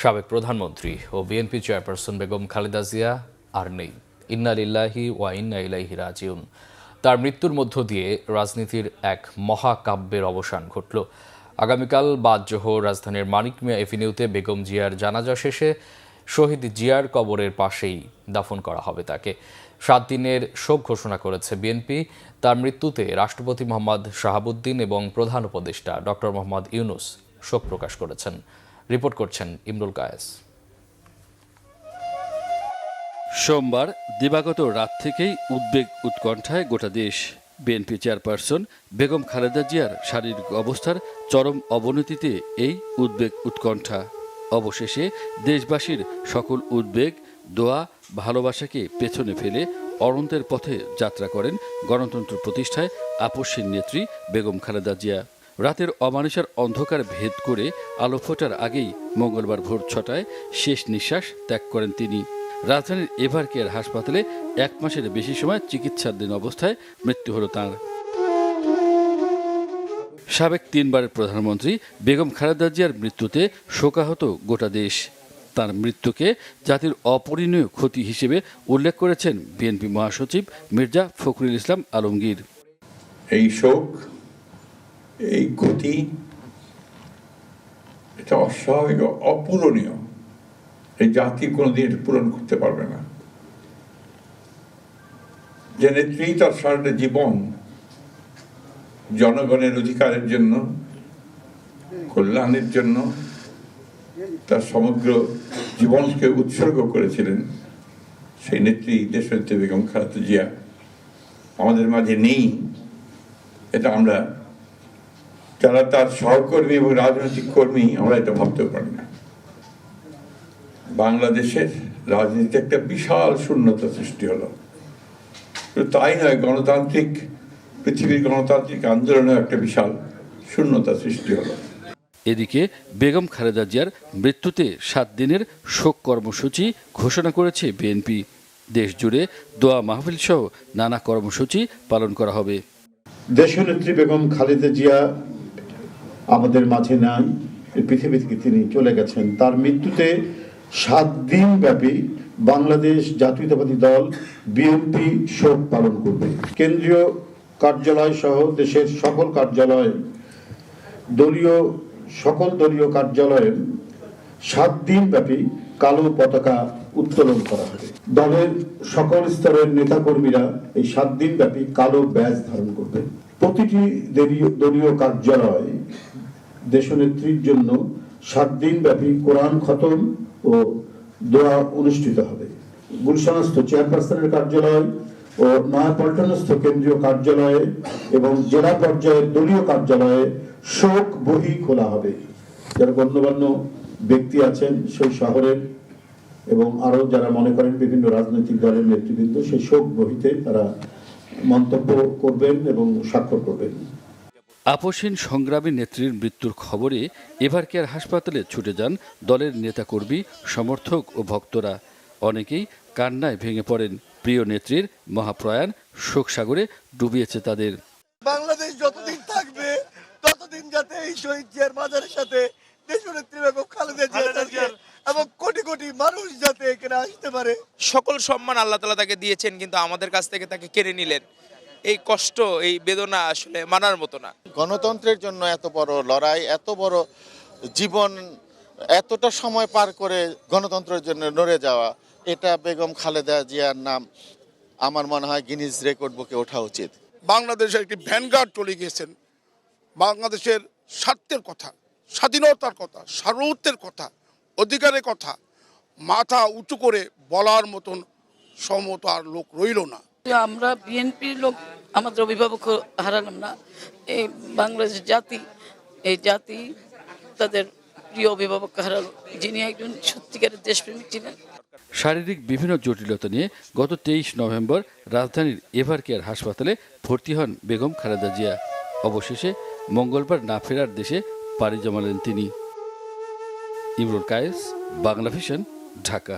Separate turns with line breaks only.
সাবেক প্রধানমন্ত্রী ও BNP chairperson Begum Khaleda Zia আর নেই। ইন্না লিল্লাহি ওয়া ইন্না ইলাইহি রাজিউন। তার মৃত্যুর মধ্য দিয়ে রাজনীতির এক মহাকাব্যের অবসান ঘটল। আগামীকাল বাদ জোহর রাজধানীর মানিক মিয়া এভিনিউতে বেগম জিয়ার জানাজা শেষে শহীদ জিয়ার কবরের পাশেই দাফন করা হবে তাকে। 7 দিনের শোক ঘোষণা করেছে বিএনপি। তার মৃত্যুতে রাষ্ট্রপতি মোহাম্মদ শাহাবুদ্দিন এবং প্রধান উপদেষ্টা ডক্টর মোহাম্মদ ইউনূস শোক প্রকাশ করেছেন। রিপোর্ট করছেন ইমরুল কায়েস।
সোমবার দিবাগত রাত থেকেই উদ্বেগ উৎকণ্ঠায় গোটা দেশ। বিএনপি চেয়ারপারসন বেগম খালেদা জিয়ার শারীরিক অবস্থার চরম অবনতিতে এই উদ্বেগ উৎকণ্ঠা। অবশেষে দেশবাসীর সকল উদ্বেগ, দোয়া, ভালোবাসাকে পেছনে ফেলে অনন্তের পথে যাত্রা করেন গণতন্ত্র প্রতিষ্ঠায় আপসহীন নেত্রী বেগম খালেদা জিয়া। রাতের অমানিসার অন্ধকার ভেদ করে আলো ফোটার আগেই মঙ্গলবার ভোর 6টায় শেষ নিঃশ্বাস ত্যাগ করেন তিনি। রাজধানীর এভার কেয়ার হাসপাতালে 1 মাসের বেশি সময় চিকিৎসাধীন অবস্থায় মৃত্যু হল তাঁর। সাবেক 3 বারের প্রধানমন্ত্রী বেগম খালেদা জিয়ার মৃত্যুতে শোকাহত গোটা দেশ। তার মৃত্যুকে জাতির অপরিণীয় ক্ষতি হিসেবে উল্লেখ করেছেন বিএনপি মহাসচিব মির্জা ফখরুল ইসলাম আলমগীর।
এই শোক, এই ক্ষতি, এটা অস্বাভাবিক, অপূরণীয়। এই জাতি কোনোদিন পূরণ করতে পারবে না। যে নেত্রী তার সারাটা জীবন জনগণের অধিকারের জন্য, কল্যাণের জন্য তার সমগ্র জীবনকে উৎসর্গ করেছিলেন, সেই নেত্রী দেশনেত্রী বেগম খালেদা জিয়া আমাদের মাঝে নেই। এটা আমরা যারা তার সহকর্মী এবং রাজনৈতিক কর্মী, আমরা এটা ভাবতেও পারি না। বাংলাদেশের রাজনীতিতে একটা বিশাল শূন্যতা সৃষ্টি হলো। তাই নয়, পৃথিবীর গণতান্ত্রিক আন্দোলনে একটা বিশাল শূন্যতা সৃষ্টি হলো।
এদিকে বেগম খালেদা জিয়ার মৃত্যুতে 7 দিনের শোক কর্মসূচি ঘোষণা করেছে বিএনপি। দেশ জুড়ে দোয়া মাহফিল সহ নানা কর্মসূচি পালন করা হবে।
দেশনেত্রী বেগম খালেদা জিয়া আমাদের মাঝে নাই, পৃথিবী থেকে তিনি চলে গেছেন। তার মৃত্যুতে 7 দিন ব্যাপী বাংলাদেশ জাতীয়তাবাদী দল বিএনপি শোক পালন করবে। কেন্দ্রীয় কার্যালয় সহ দেশের সকল কার্যালয়ে, সকল দলীয় কার্যালয়ে 7 দিন ব্যাপী কালো পতাকা উত্তোলন করা হবে। দলের সকল স্তরের নেতাকর্মীরা এই 7 দিন ব্যাপী কালো ব্যাজ ধারণ করবে। প্রতিটি দলীয় কার্যালয়ে দেশনেত্রীর জন্য 7 দিন ব্যাপী কোরআন খতম ও দোয়া অনুষ্ঠিত হবে। গুলশানস্থ চেয়ারপারসনের কার্যালয় ও নয়াপল্টনস্থ কেন্দ্রীয় কার্যালয়ে এবং জেলা পর্যায়ের দলীয় কার্যালয়ে শোক বহি খোলা হবে। যারা গণ্যমান্য ব্যক্তি আছেন সেই শহরের এবং আরো যারা মনে করেন বিভিন্ন রাজনৈতিক দলের নেতৃবৃন্দ, সেই শোক বহিতে তারা মন্তব্য করবেন এবং স্বাক্ষর করবেন।
আপসহীন সংগ্রামী নেত্রীর মৃত্যুর খবরে এভার কেয়ার হাসপাতালে ছুটে যান দলের নেতাকর্মী, সমর্থক ও ভক্তরা। অনেকেই কান্নায় ভেঙে পড়েন। প্রিয় নেত্রীর মহাপ্রয়াণ শোকসাগরে ডুবিয়েছে তাদের।
বাংলাদেশ যতদিন থাকবে ততদিন যাতে এই শহীদ জিয়ার মাজারের সাথে দেশনেত্রী বেগম খালেদা জিয়া এবং কোটি কোটি মানুষ যাতে এখানে আসতে পারে।
সকল সম্মান আল্লাহ তাআলা তাকে দিয়েছেন, কিন্তু আমাদের কাছ থেকে তাকে কেড়ে নিলেন। এই কষ্ট, এই বেদনা আসলে মানার মতো না।
গণতন্ত্রের জন্য এত বড় লড়াই, এত বড় জীবন, এতটা সময় পার করে গণতন্ত্রের জন্য লড়ে যাওয়া, এটা বেগম খালেদা জিয়ার নাম আমার মনে হয় গিনিজ রেকর্ড বুকে ওঠা উচিত।
বাংলাদেশের একটি ভ্যানগার্ড চলে গিয়েছেন। বাংলাদেশের স্বার্থের কথা, স্বাধীনতার কথা, সার্বভৌমত্বের কথা, অধিকারের কথা মাথা উঁচু করে বলার মতন সমত আর লোক রইল না।
আমরা বিএনপির লোক আমাদের অভিভাবক হারালাম না। এই বাংলাদেশ জাতি, এই জাতি তাদের প্রিয় অভিভাবক হারালো, যিনি একজন সত্যিকারের দেশপ্রেমিক ছিলেন।
শারীরিক বিভিন্ন জটিলতা নিয়ে গত 23 নভেম্বর রাজধানীর এভার কেয়ার হাসপাতালে ভর্তি হন বেগম খালেদা জিয়া। অবশেষে মঙ্গলবার না ফেরার দেশে পাড়ি জমালেন তিনি। ইমরুল কায়েস, বাংলা ভিশন, ঢাকা।